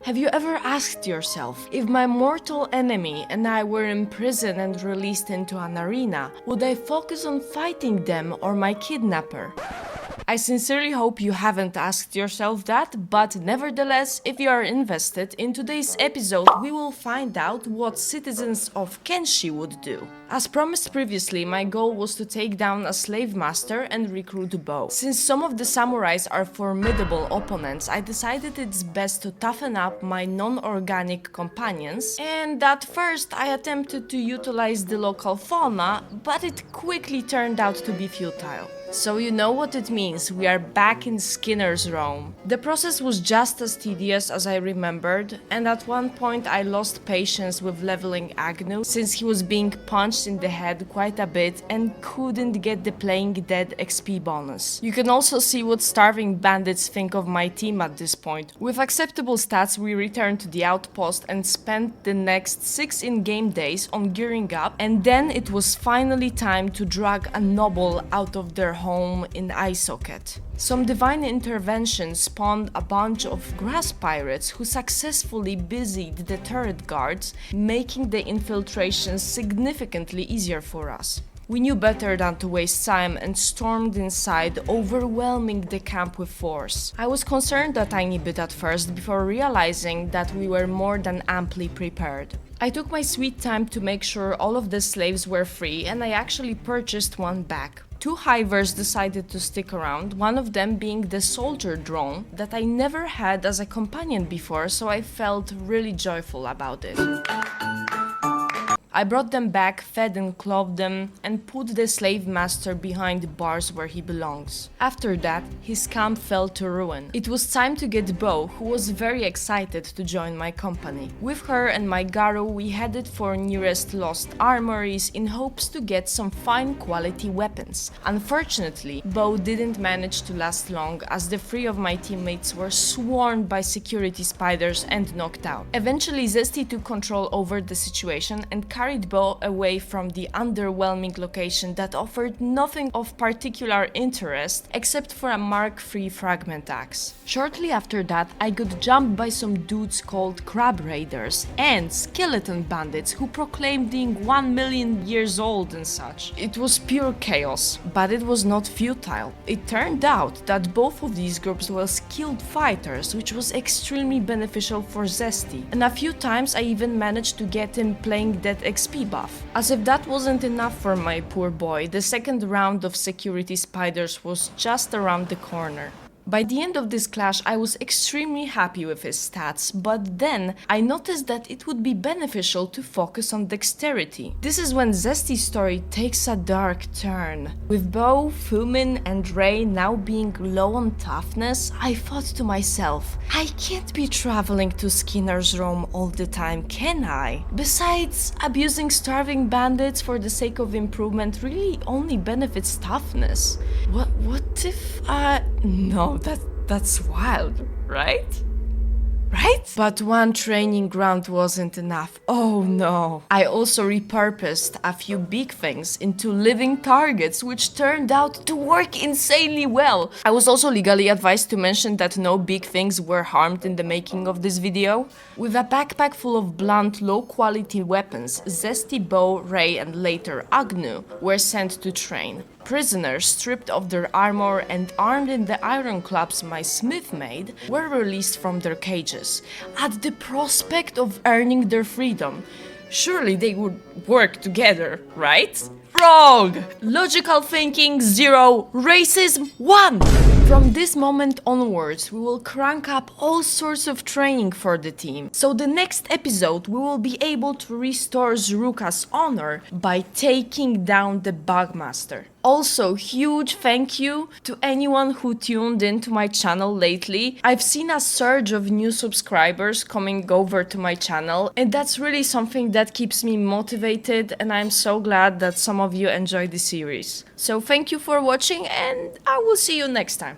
Have you ever asked yourself, if my mortal enemy and I were in prison and released into an arena, would I focus on fighting them or my kidnapper? I sincerely hope you haven't asked yourself that, but nevertheless, if you are invested, in today's episode we will find out what citizens of Kenshi would do. As promised previously, my goal was to take down a slave master and recruit Bo. Since some of the samurais are formidable opponents, I decided it's best to toughen up my non-organic companions, and at first I attempted to utilize the local fauna, but it quickly turned out to be futile. So you know what it means, we are back in Skinner's realm. The process was just as tedious as I remembered, and at one point I lost patience with leveling Agnew since he was being punched in the head quite a bit and couldn't get the playing dead XP bonus. You can also see what starving bandits think of my team at this point. With acceptable stats, we returned to the outpost and spent the next 6 in-game days on gearing up, and then it was finally time to drag a noble out of their home in eye socket. Some divine intervention spawned a bunch of grass pirates who successfully busied the turret guards, making the infiltration significantly easier for us. We knew better than to waste time and stormed inside, overwhelming the camp with force. I was concerned a tiny bit at first before realizing that we were more than amply prepared. I took my sweet time to make sure all of the slaves were free, and I actually purchased one back. 2 hivers decided to stick around, one of them being the soldier drone that I never had as a companion before, so I felt really joyful about it. I brought them back, fed and clothed them, and put the slave master behind bars where he belongs. After that, his camp fell to ruin. It was time to get Bo, who was very excited to join my company. With her and my Garo, we headed for nearest lost armories in hopes to get some fine quality weapons. Unfortunately, Bo didn't manage to last long, as the 3 of my teammates were swarmed by security spiders and knocked out. Eventually, Zesty took control over the situation and carried Bo away from the underwhelming location that offered nothing of particular interest except for a Mark III fragment axe. Shortly after that, I got jumped by some dudes called Crab Raiders and Skeleton Bandits who proclaimed being 1 million years old and such. It was pure chaos, but it was not futile. It turned out that both of these groups were skilled fighters, which was extremely beneficial for Zesty, and a few times I even managed to get him playing dead XP buff. As if that wasn't enough for my poor boy, the second round of security spiders was just around the corner. By the end of this clash, I was extremely happy with his stats, but then I noticed that it would be beneficial to focus on dexterity. This is when Zesty's story takes a dark turn. With Bo, Fumin and Ray now being low on toughness, I thought to myself, I can't be traveling to Skinner's Realm all the time, can I? Besides, abusing starving bandits for the sake of improvement really only benefits toughness. What if No, that's wild, right? Right? But one training ground wasn't enough. Oh no. I also repurposed a few big things into living targets, which turned out to work insanely well. I was also legally advised to mention that no big things were harmed in the making of this video. With a backpack full of blunt, low-quality weapons, Zesty, Bo, Ray and later Agnew were sent to train. Prisoners stripped of their armor and armed in the iron clubs my smith made were released from their cages, at the prospect of earning their freedom. Surely they would work together, right? Wrong! Logical thinking 0, racism 1! From this moment onwards, we will crank up all sorts of training for the team. So the next episode, we will be able to restore Zruka's honor by taking down the Bugmaster. Also, huge thank you to anyone who tuned into my channel lately. I've seen a surge of new subscribers coming over to my channel, and that's really something that keeps me motivated, and I'm so glad that some of you enjoy the series. So thank you for watching, and I will see you next time.